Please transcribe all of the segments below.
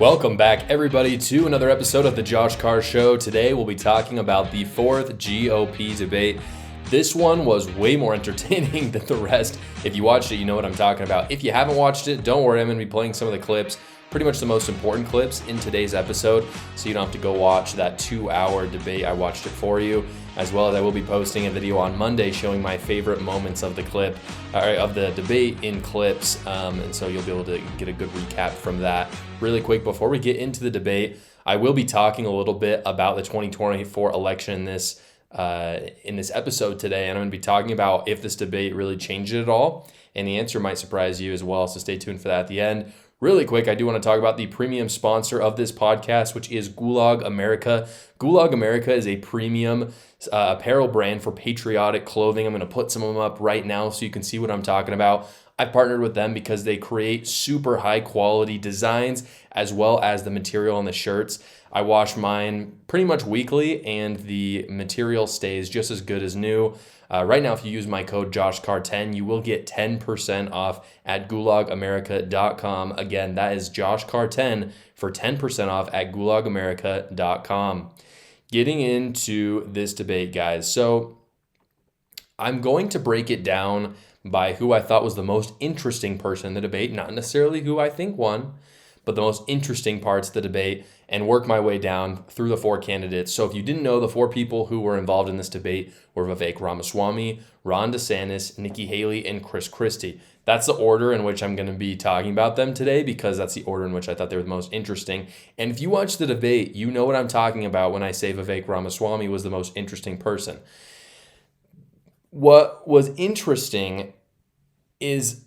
Welcome back, everybody, to another episode of the Josh Carr Show. Today, we'll be talking about the fourth GOP debate. This one was way more entertaining than the rest. If you watched it, you know what I'm talking about. If you haven't watched it, don't worry. I'm going to be playing some of the clips, pretty much the most important clips in today's episode, so you don't have to go watch that 2-hour debate. I watched it for you, as well as I will be posting a video on Monday showing my favorite moments of the clip, of the debate in clips, and so you'll be able to get a good recap from that. Really quick, before we get into the debate, I will be talking a little bit about the 2024 election in this episode today, and I'm going to be talking about if this debate really changed it at all, and the answer might surprise you as well, so stay tuned for that at the end. Really quick, I do want to talk about the premium sponsor of this podcast, which is Gulag America. Gulag America is a premium apparel brand for patriotic clothing. I'm going to put some of them up right now so you can see what I'm talking about. I partnered with them because they create super high quality designs as well as the material on the shirts. I wash mine pretty much weekly and the material stays just as good as new. Right now, if you use my code JoshCarr10, you will get 10% off at gulagamerica.com. Again, that is JoshCarr10 for 10% off at gulagamerica.com. Getting into this debate, guys. So I'm going to break it down by who I thought was the most interesting person in the debate, not necessarily who I think won, but the most interesting parts of the debate, and work my way down through the four candidates. So if you didn't know, the four people who were involved in this debate were Vivek Ramaswamy, Ron DeSantis, Nikki Haley, and Christie. That's the order in which I'm going to be talking about them today because that's the order in which I thought they were the most interesting. And if you watch the debate, you know what I'm talking about when I say Vivek Ramaswamy was the most interesting person. What was interesting is,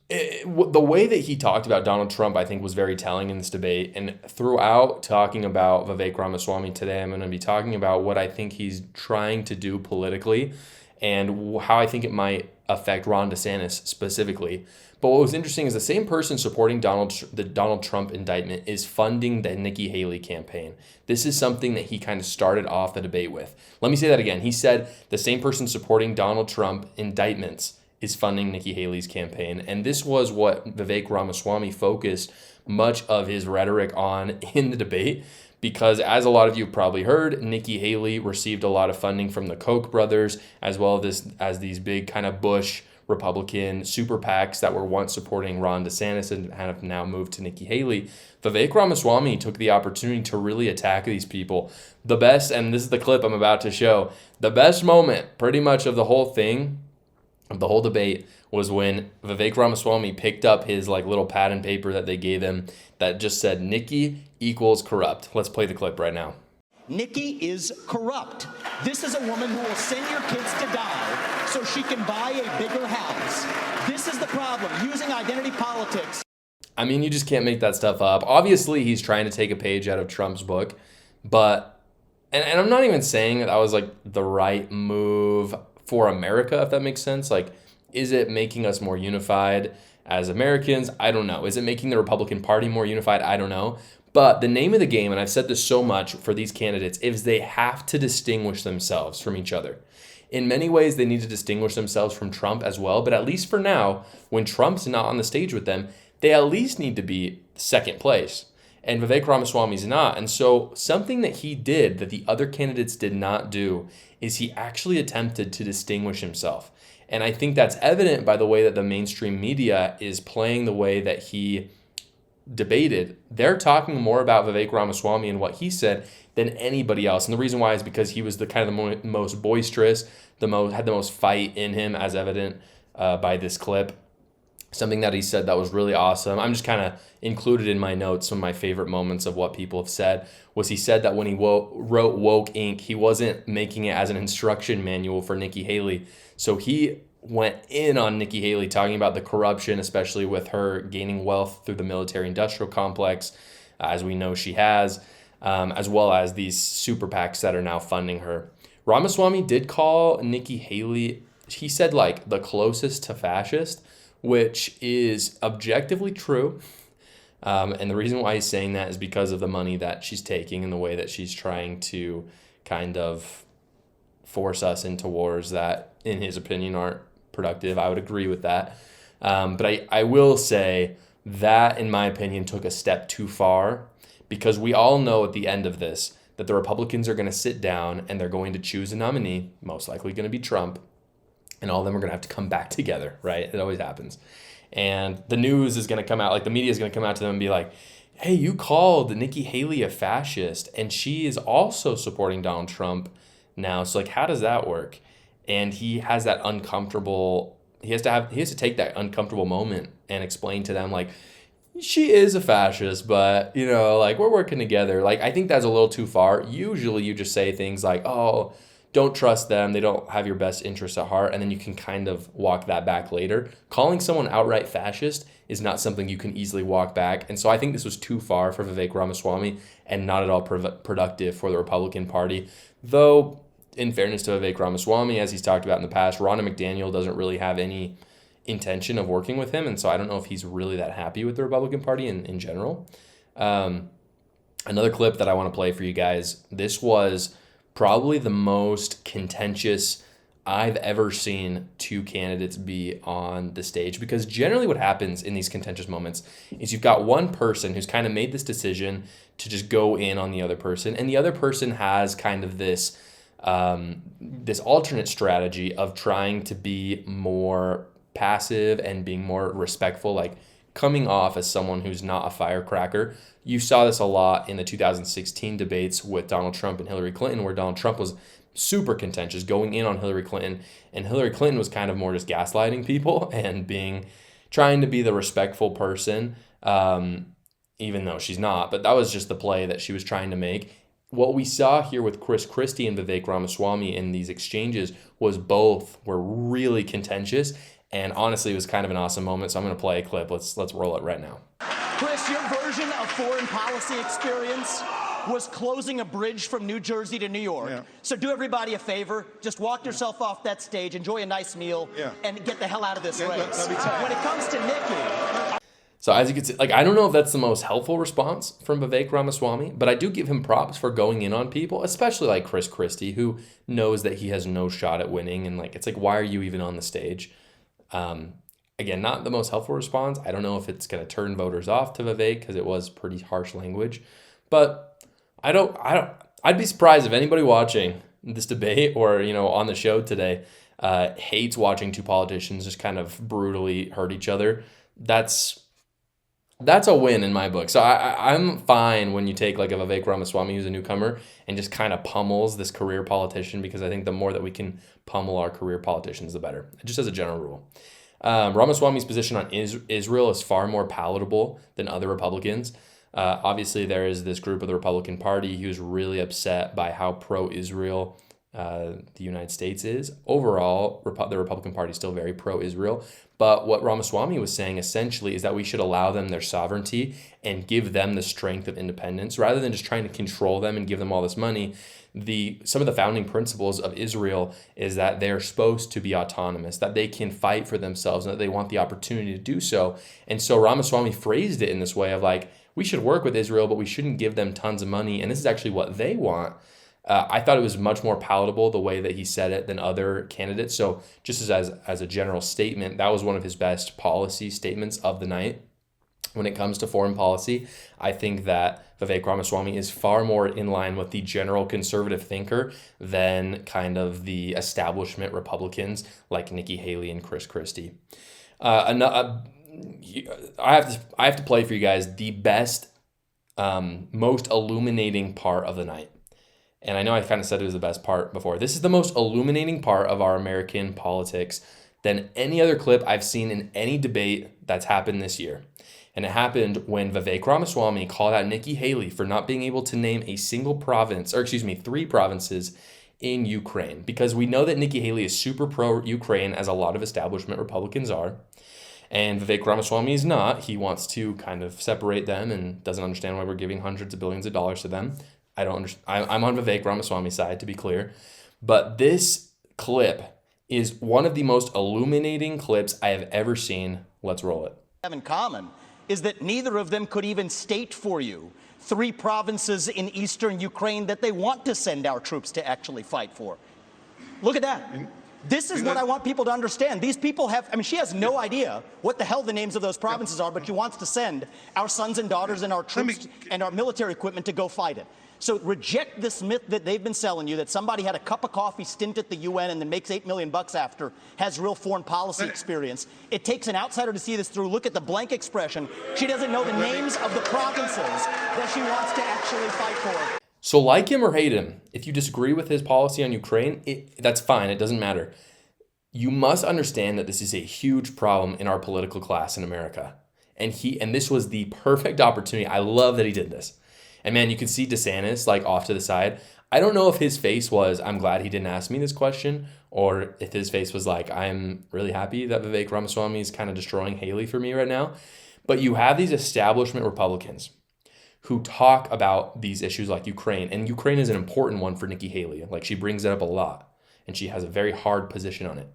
the way that he talked about Donald Trump, I think, was very telling in this debate. And throughout talking about Vivek Ramaswamy today, I'm going to be talking about what I think he's trying to do politically and how I think it might affect Ron DeSantis specifically. But what was interesting is the same person supporting the Donald Trump indictment is funding the Nikki Haley campaign. This is something that he kind of started off the debate with. Let me say that again. He said the same person supporting Donald Trump indictments is funding Nikki Haley's campaign. And this was what Vivek Ramaswamy focused much of his rhetoric on in the debate, because as a lot of you probably heard, Nikki Haley received a lot of funding from the Koch brothers, as well as these big kind of Bush Republican super PACs that were once supporting Ron DeSantis and have now moved to Nikki Haley. Vivek Ramaswamy took the opportunity to really attack these people. The best, and this is the clip I'm about to show, the best moment pretty much of the whole thing, of the whole debate, was when Vivek Ramaswamy picked up his little pad and paper that they gave him that just said Nikki equals corrupt. Let's play the clip right now. Nikki is corrupt. This is a woman who will send your kids to die so she can buy a bigger house. This is the problem, using identity politics. I mean, you just can't make that stuff up. Obviously, he's trying to take a page out of Trump's book, but, and I'm not even saying that was the right move for America, if that makes sense. Is it making us more unified as Americans? I don't know. Is it making the Republican Party more unified? I don't know. But the name of the game, and I've said this so much for these candidates, is they have to distinguish themselves from each other. In many ways, they need to distinguish themselves from Trump as well. But at least for now, when Trump's not on the stage with them, they at least need to be second place. And Vivek Ramaswamy's not. And so something that he did that the other candidates did not do is he actually attempted to distinguish himself. And I think that's evident by the way that the mainstream media is playing the way that he debated. They're talking more about Vivek Ramaswamy and what he said than anybody else. And the reason why is because he was the kind of the most boisterous, had the most fight in him, as evident by this clip. Something that he said that was really awesome. I'm just kind of included in my notes some of my favorite moments of what people have said. Was he said that when he wrote Woke Inc., he wasn't making it as an instruction manual for Nikki Haley. So he went in on Nikki Haley, talking about the corruption, especially with her gaining wealth through the military-industrial complex, as we know she has, as well as these super PACs that are now funding her. Ramaswamy did call Nikki Haley, he said, the closest to fascist, which is objectively true. And the reason why he's saying that is because of the money that she's taking and the way that she's trying to kind of force us into wars that, in his opinion, aren't productive. I would agree with that. But I will say that, in my opinion, took a step too far, because we all know at the end of this that the Republicans are going to sit down and they're going to choose a nominee, most likely going to be Trump, and all of them are going to have to come back together, right? It always happens. And the news is going to come out, like the media is going to come out to them and be like, hey, you called Nikki Haley a fascist, and she is also supporting Donald Trump now. So like, how does that work? And he has that uncomfortable, he has to take that uncomfortable moment and explain to them, like, she is a fascist, but, you know, like, we're working together. Like, I think that's a little too far. Usually you just say things like, oh, don't trust them, they don't have your best interests at heart, and then you can kind of walk that back later. Calling someone outright fascist is not something you can easily walk back. And so I think this was too far for Vivek Ramaswamy and not at all productive for the Republican Party. Though, in fairness to Vivek Ramaswamy, as he's talked about in the past, Ronna McDaniel doesn't really have any intention of working with him, and so I don't know if he's really that happy with the Republican Party in general. Another clip that I want to play for you guys, this was probably the most contentious I've ever seen two candidates be on the stage, because generally what happens in these contentious moments is you've got one person who's kind of made this decision to just go in on the other person, and the other person has kind of this this alternate strategy of trying to be more passive and being more respectful, like coming off as someone who's not a firecracker. You saw this a lot in the 2016 debates with Donald Trump and Hillary Clinton, where Donald Trump was super contentious, going in on Hillary Clinton, and Hillary Clinton was kind of more just gaslighting people and trying to be the respectful person, even though she's not. But that was just the play that she was trying to make. What we saw here with Christie and Vivek Ramaswamy in these exchanges was both were really contentious, and honestly, it was kind of an awesome moment. So I'm going to play a clip. Let's roll it right now. Chris, your version of foreign policy experience was closing a bridge from New Jersey to New York. Yeah. So do everybody a favor, just walk yourself off that stage, enjoy a nice meal, and get the hell out of this race. When it comes to Nikki... So as you can see, like, I don't know if that's the most helpful response from Vivek Ramaswamy, but I do give him props for going in on people, especially like Christie, who knows that he has no shot at winning. And like, it's like, why are you even on the stage? Again, not the most helpful response. I don't know if it's going to turn voters off to Vivek, because it was pretty harsh language, but I'd be surprised if anybody watching this debate or, you know, on the show today, hates watching two politicians just kind of brutally hurt each other. That's a win in my book. So I'm fine when you take like a Vivek Ramaswamy, who's a newcomer, and just kind of pummels this career politician, because I think the more that we can pummel our career politicians, the better, just as a general rule. Ramaswamy's position on Israel is far more palatable than other Republicans. Obviously, there is this group of the Republican Party who's really upset by how pro-Israel the United States is. Overall, the Republican Party is still very pro-Israel. But what Ramaswamy was saying essentially is that we should allow them their sovereignty and give them the strength of independence, rather than just trying to control them and give them all this money. Some of the founding principles of Israel is that they're supposed to be autonomous, that they can fight for themselves, and that they want the opportunity to do so. And so Ramaswamy phrased it in this way of like, we should work with Israel, but we shouldn't give them tons of money, and this is actually what they want. I thought it was much more palatable the way that he said it than other candidates. So just as a general statement, that was one of his best policy statements of the night. When it comes to foreign policy, I think that Vivek Ramaswamy is far more in line with the general conservative thinker than kind of the establishment Republicans like Nikki Haley and Christie. I have to play for you guys the best, most illuminating part of the night. And I know I kind of said it was the best part before. This is the most illuminating part of our American politics than any other clip I've seen in any debate that's happened this year. And it happened when Vivek Ramaswamy called out Nikki Haley for not being able to name a single province, or 3 provinces in Ukraine. Because we know that Nikki Haley is super pro-Ukraine, as a lot of establishment Republicans are. And Vivek Ramaswamy is not. He wants to kind of separate them and doesn't understand why we're giving hundreds of billions of dollars to them. I don't understand. I'm on Vivek Ramaswamy's side, to be clear. But this clip is one of the most illuminating clips I have ever seen. Let's roll it. In common is that neither of them could even state for you 3 provinces in eastern Ukraine that they want to send our troops to actually fight for. Look at that. This is what I want people to understand. These people have, I mean, she has no idea what the hell the names of those provinces are, but she wants to send our sons and daughters and our troops and our military equipment to go fight it. So reject this myth that they've been selling you, that somebody had a cup of coffee stint at the UN and then makes $8 million after, has real foreign policy experience. It takes an outsider to see this through. Look at the blank expression. She doesn't know the names of the provinces that she wants to actually fight for. So like him or hate him, if you disagree with his policy on Ukraine, that's fine. It doesn't matter. You must understand that this is a huge problem in our political class in America. And this was the perfect opportunity. I love that he did this. And man, you can see DeSantis like off to the side. I don't know if his face was, I'm glad he didn't ask me this question, or if his face was like, I'm really happy that Vivek Ramaswamy is kind of destroying Haley for me right now. But you have these establishment Republicans who talk about these issues like Ukraine. And Ukraine is an important one for Nikki Haley. Like, she brings it up a lot, and she has a very hard position on it.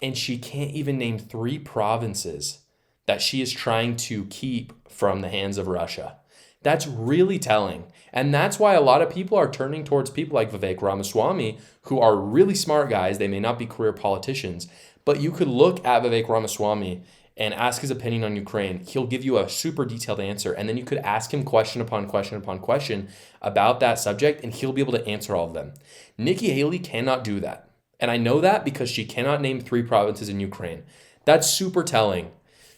And she can't even name 3 provinces that she is trying to keep from the hands of Russia. That's really telling. And that's why a lot of people are turning towards people like Vivek Ramaswamy, who are really smart guys. They may not be career politicians, but you could look at Vivek Ramaswamy and ask his opinion on Ukraine. He'll give you a super detailed answer. And then you could ask him question upon question upon question about that subject, and he'll be able to answer all of them. Nikki Haley cannot do that. And I know that because she cannot name 3 provinces in Ukraine. That's super telling.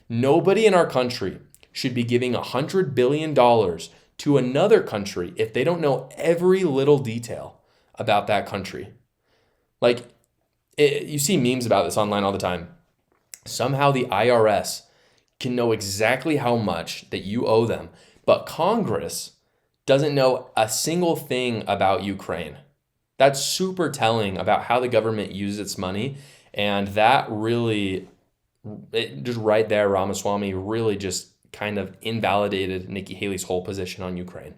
Nobody in our country should be giving $100 billion to another country if they don't know every little detail about that country. Like, you see memes about this online all the time. Somehow the IRS can know exactly how much that you owe them, but Congress doesn't know a single thing about Ukraine. That's super telling about how the government uses its money, and that really, just right there, Ramaswamy really just kind of invalidated Nikki Haley's whole position on Ukraine.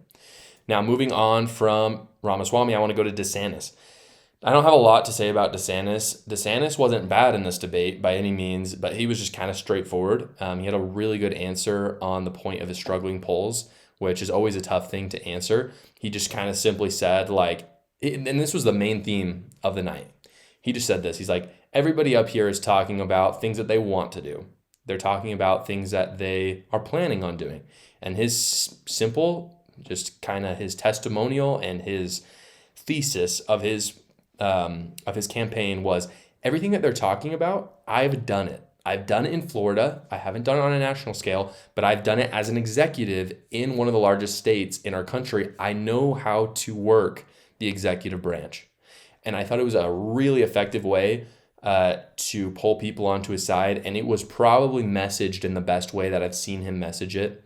Now, moving on from Ramaswamy, I want to go to DeSantis. I don't have a lot to say about DeSantis. DeSantis wasn't bad in this debate by any means, but he was just kind of straightforward. He had a really good answer on the point of his struggling polls, which is always a tough thing to answer. He just kind of simply said, like, and this was the main theme of the night. He just said this. He's like, everybody up here is talking about things that they want to do. They're talking about things that they are planning on doing. And his simple, just kind of his testimonial and his thesis of his campaign was, everything that they're talking about, I've done it. I've done it in Florida. I haven't done it on a national scale, but I've done it as an executive in one of the largest states in our country. I know how to work the executive branch. And I thought it was a really effective way to pull people onto his side, and it was probably messaged in the best way that I've seen him message it.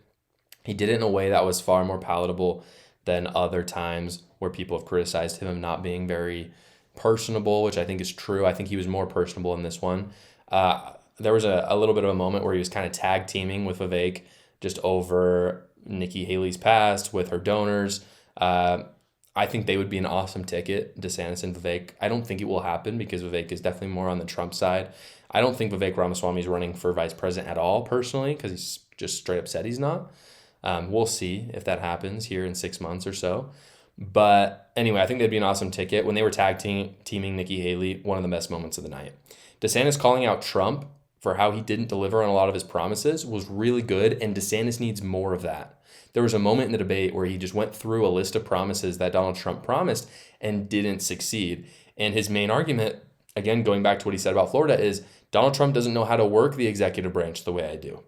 He did it in a way that was far more palatable than other times where people have criticized him of not being very personable, which I think is true. I think he was more personable in this one. There was a little bit of a moment where he was kind of tag teaming with Vivek just over Nikki Haley's past with her donors. I think they would be an awesome ticket, DeSantis and Vivek. I don't think it will happen because Vivek is definitely more on the Trump side. I don't think Vivek Ramaswamy is running for vice president at all, personally, because he's just straight up said he's not. We'll see if that happens here in 6 months or so. But anyway, I think they'd be an awesome ticket. When they were tag teaming Nikki Haley, one of the best moments of the night. DeSantis calling out Trump for how he didn't deliver on a lot of his promises was really good, and DeSantis needs more of that. There was a moment in the debate where he just went through a list of promises that Donald Trump promised and didn't succeed. And his main argument, again, going back to what he said about Florida, is Donald Trump doesn't know how to work the executive branch the way I do.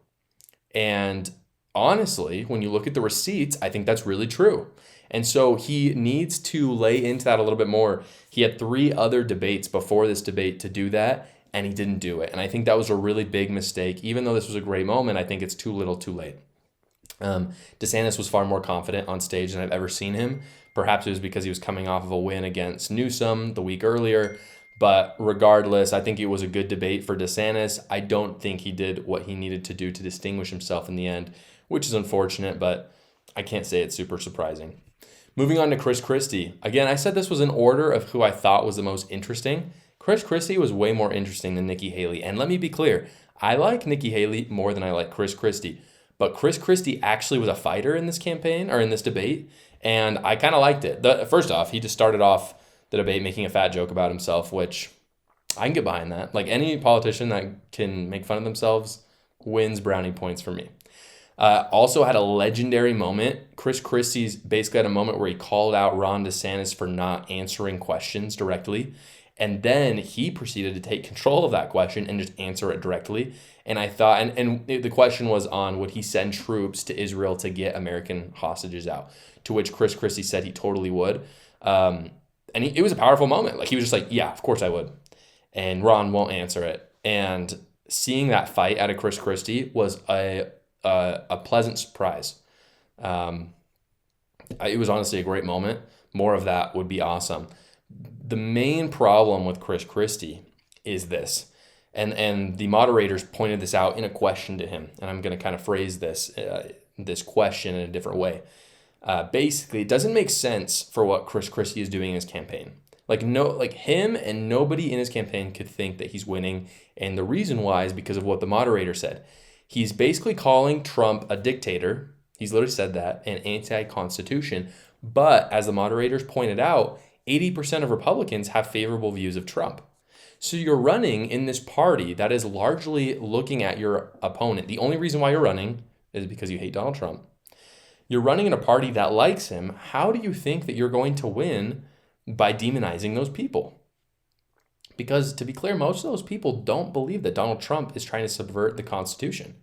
And honestly, when you look at the receipts, I think that's really true. And so he needs to lay into that a little bit more. He had 3 other debates before this debate to do that, and he didn't do it. And I think that was a really big mistake. Even though this was a great moment, I think it's too little too late. DeSantis was far more confident on stage than I've ever seen him. Perhaps it was because he was coming off of a win against Newsom the week earlier. But regardless, I think it was a good debate for DeSantis. I don't think he did what he needed to do to distinguish himself in the end, which is unfortunate, but I can't say it's super surprising. Moving on to Christie. Again, I said this was in order of who I thought was the most interesting. Christie was way more interesting than Nikki Haley. And let me be clear, I like Nikki Haley more than I like Christie. But Christie actually was a fighter in this campaign, or in this debate, and I kind of liked it. First off, he just started off the debate making a fat joke about himself, which I can get behind that. Like any politician that can make fun of themselves wins brownie points for me. Also had a legendary moment. Christie's basically had a moment where he called out Ron DeSantis for not answering questions directly. And then he proceeded to take control of that question and just answer it directly. And I thought, and the question was on, would he send troops to Israel to get American hostages out? To which Christie said he totally would. It was a powerful moment. Like he was just like, yeah, of course I would. And Ron won't answer it. And seeing that fight out of Christie was a pleasant surprise. It was honestly a great moment. More of that would be awesome. The main problem with Christie is this, and the moderators pointed this out in a question to him, and I'm going to kind of phrase this question in a different way. Basically, it doesn't make sense for what Christie is doing in his campaign. Like him and nobody in his campaign could think that he's winning, and the reason why is because of what the moderator said. He's basically calling Trump a dictator. He's literally said that, and anti-constitution. But as the moderators pointed out, 80% of Republicans have favorable views of Trump. So you're running in this party that is largely looking at your opponent. The only reason why you're running is because you hate Donald Trump. You're running in a party that likes him. How do you think that you're going to win by demonizing those people? Because to be clear, most of those people don't believe that Donald Trump is trying to subvert the Constitution.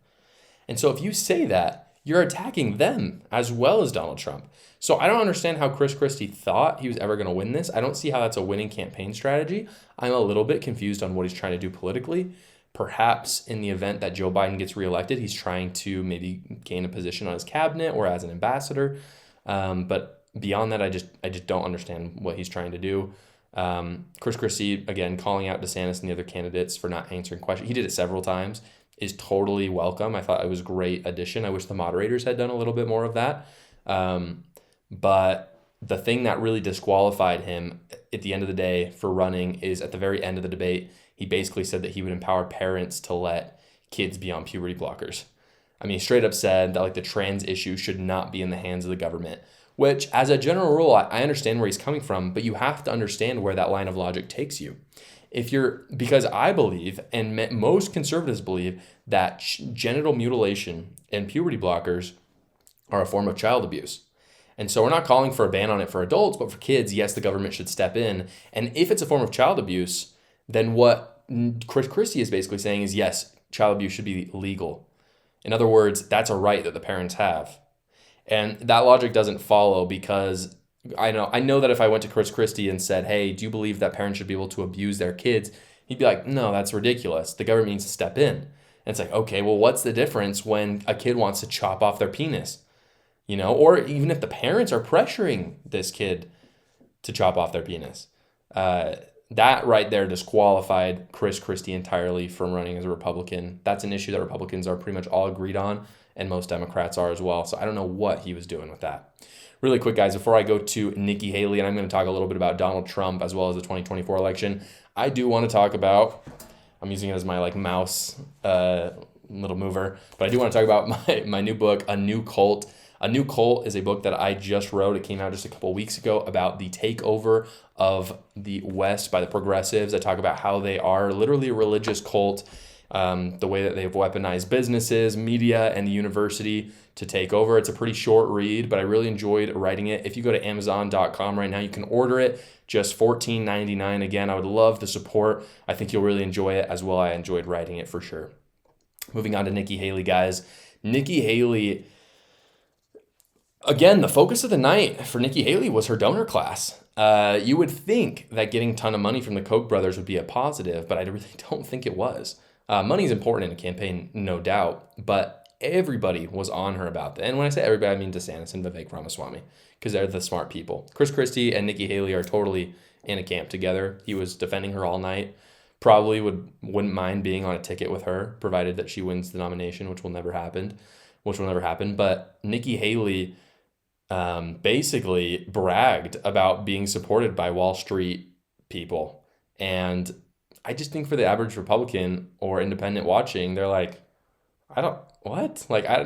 And so if you say that, you're attacking them as well as Donald Trump. So I don't understand how Christie thought he was ever going to win this. I don't see how that's a winning campaign strategy. I'm a little bit confused on what he's trying to do politically. Perhaps in the event that Joe Biden gets reelected, he's trying to maybe gain a position on his cabinet or as an ambassador. But beyond that, I just don't understand what he's trying to do. Christie, again, calling out DeSantis and the other candidates for not answering questions. He did it several times. Is totally welcome. I thought it was a great addition. I wish the moderators had done a little bit more of that. But the thing that really disqualified him at the end of the day for running is at the very end of the debate, he basically said that he would empower parents to let kids be on puberty blockers. I mean, he straight up said that like the trans issue should not be in the hands of the government, which as a general rule, I understand where he's coming from, but you have to understand where that line of logic takes you. Because I believe, and most conservatives believe, that genital mutilation and puberty blockers are a form of child abuse. And so we're not calling for a ban on it for adults, but for kids, yes, the government should step in. And if it's a form of child abuse, then what Christie is basically saying is, yes, child abuse should be legal. In other words, that's a right that the parents have. And that logic doesn't follow because I know that if I went to Christie and said, hey, do you believe that parents should be able to abuse their kids? He'd be like, no, that's ridiculous. The government needs to step in. And it's like, okay, well, what's the difference when a kid wants to chop off their penis? Or even if the parents are pressuring this kid to chop off their penis. That right there disqualified Christie entirely from running as a Republican. That's an issue that Republicans are pretty much all agreed on, and most Democrats are as well. So I don't know what he was doing with that. Really quick, guys, before I go to Nikki Haley, and I'm going to talk a little bit about Donald Trump as well as the 2024 election, I do want to talk about, I'm using it as my mouse little mover, but I do want to talk about my new book, A New Cult. A New Cult is a book that I just wrote. It came out just a couple weeks ago about the takeover of the West by the progressives. I talk about how they are literally a religious cult, the way that they've weaponized businesses, media, and the university to take over. It's a pretty short read, but I really enjoyed writing it. If you go to Amazon.com right now, you can order it, just $14.99. Again, I would love the support. I think you'll really enjoy it as well. I enjoyed writing it for sure. Moving on to Nikki Haley, guys. Nikki Haley, again, the focus of the night for Nikki Haley was her donor class. You would think that getting a ton of money from the Koch brothers would be a positive, but I really don't think it was. Money is important in a campaign, no doubt, but everybody was on her about that. And when I say everybody, I mean DeSantis and Vivek Ramaswamy, because they're the smart people. Christie and Nikki Haley are totally in a camp together. He was defending her all night. Probably wouldn't mind being on a ticket with her, provided that she wins the nomination, which will never happen. But Nikki Haley basically bragged about being supported by Wall Street people. And I just think for the average Republican or independent watching, they're like, I don't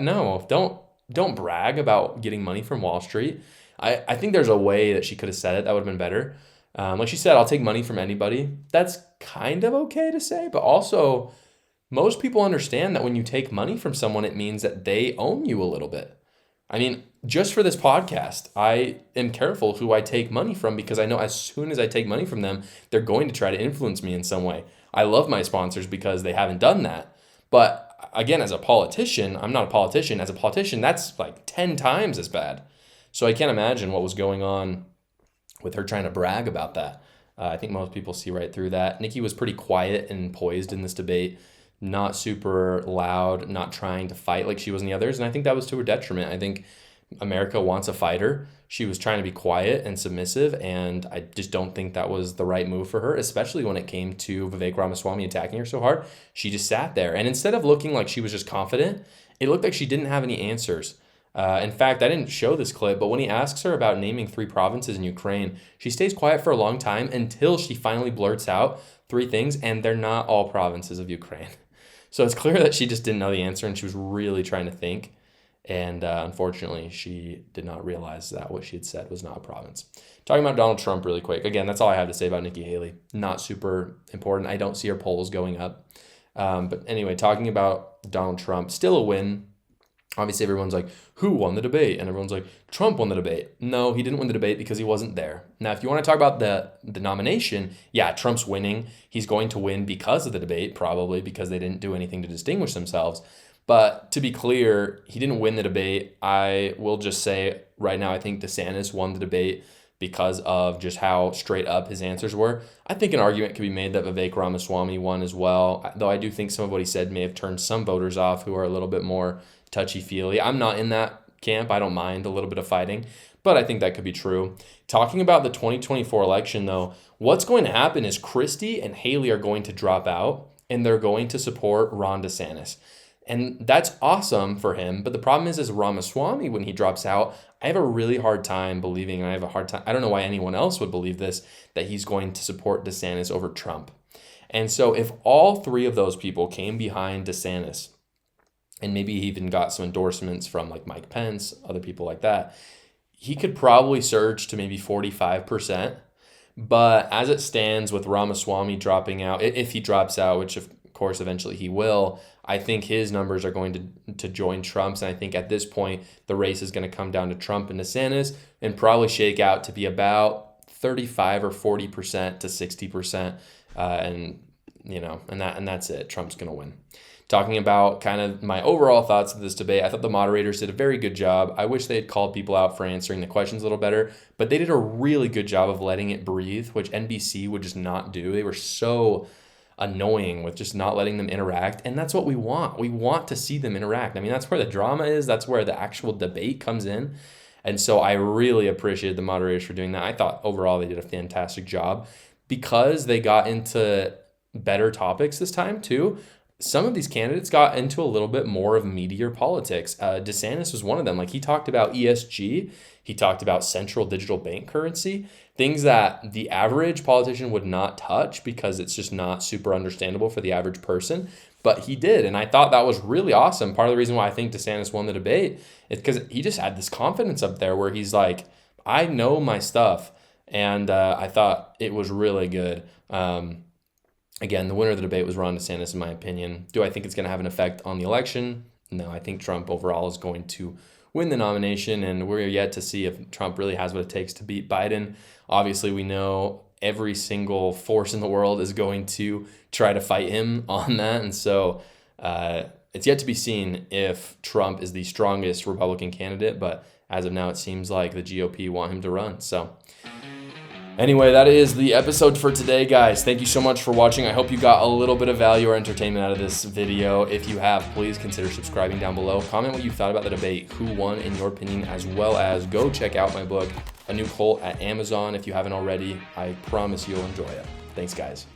know. Don't brag about getting money from Wall Street. I think there's a way that she could have said it that would have been better. Like she said, I'll take money from anybody. That's kind of okay to say, but also most people understand that when you take money from someone, it means that they own you a little bit. I mean, just for this podcast, I am careful who I take money from because I know as soon as I take money from them, they're going to try to influence me in some way. I love my sponsors because they haven't done that. But again, as a politician, I'm not a politician. As a politician, that's like 10 times as bad. So I can't imagine what was going on with her trying to brag about that. I think most people see right through that. Nikki was pretty quiet and poised in this debate. Not super loud, not trying to fight like she was in the others. And I think that was to her detriment. I think America wants a fighter. She was trying to be quiet and submissive, and I just don't think that was the right move for her, especially when it came to Vivek Ramaswamy attacking her so hard. She just sat there. And instead of looking like she was just confident, it looked like she didn't have any answers. In fact, I didn't show this clip, but when he asks her about naming 3 provinces in Ukraine, she stays quiet for a long time until she finally blurts out 3 things, and they're not all provinces of Ukraine. So it's clear that she just didn't know the answer and she was really trying to think. And unfortunately, she did not realize that what she had said was not a province. Talking about Donald Trump really quick. Again, that's all I have to say about Nikki Haley. Not super important. I don't see her polls going up. But anyway, talking about Donald Trump, still a win. Obviously, everyone's like, who won the debate? And everyone's like, Trump won the debate. No, he didn't win the debate because he wasn't there. Now, if you want to talk about the nomination, yeah, Trump's winning. He's going to win because of the debate, probably because they didn't do anything to distinguish themselves. But to be clear, he didn't win the debate. I will just say right now, I think DeSantis won the debate because of just how straight up his answers were. I think an argument could be made that Vivek Ramaswamy won as well, though I do think some of what he said may have turned some voters off who are a little bit more touchy-feely. I'm not in that camp. I don't mind a little bit of fighting, but I think that could be true. Talking about the 2024 election, though, what's going to happen is Christie and Haley are going to drop out, and they're going to support Ron DeSantis. And that's awesome for him, but the problem is Ramaswamy, when he drops out, I have a really hard time believing, and I have a hard time, I don't know why anyone else would believe this, that he's going to support DeSantis over Trump. And so if all 3 of those people came behind DeSantis, and maybe he even got some endorsements from like Mike Pence, other people like that, he could probably surge to maybe 45%. But as it stands with Ramaswamy dropping out, if he drops out, which of course eventually he will, I think his numbers are going to join Trump's. And I think at this point, the race is going to come down to Trump and DeSantis and probably shake out to be about 35 or 40% to 60%. And that's it. Trump's going to win. Talking about kind of my overall thoughts of this debate, I thought the moderators did a very good job. I wish they had called people out for answering the questions a little better, but they did a really good job of letting it breathe, which NBC would just not do. They were so annoying with just not letting them interact, and that's what we want. We want to see them interact. I mean, that's where the drama is. That's where the actual debate comes in. And so I really appreciated the moderators for doing that. I thought overall they did a fantastic job because they got into better topics this time too. Some of these candidates got into a little bit more of meatier politics. DeSantis was one of them. Like, he talked about ESG. He talked about central digital bank currency, things that the average politician would not touch because it's just not super understandable for the average person. But he did, and I thought that was really awesome. Part of the reason why I think DeSantis won the debate is because he just had this confidence up there where he's like, I know my stuff. And I thought it was really good. Again, the winner of the debate was Ron DeSantis, in my opinion. Do I think it's going to have an effect on the election? No, I think Trump overall is going to win the nomination, and we're yet to see if Trump really has what it takes to beat Biden. Obviously, we know every single force in the world is going to try to fight him on that, and so it's yet to be seen if Trump is the strongest Republican candidate, but as of now, it seems like the GOP want him to run. So anyway, that is the episode for today, guys. Thank you so much for watching. I hope you got a little bit of value or entertainment out of this video. If you have, please consider subscribing down below. Comment what you thought about the debate, who won in your opinion, as well as go check out my book, A New Cult, at Amazon if you haven't already. I promise you'll enjoy it. Thanks, guys.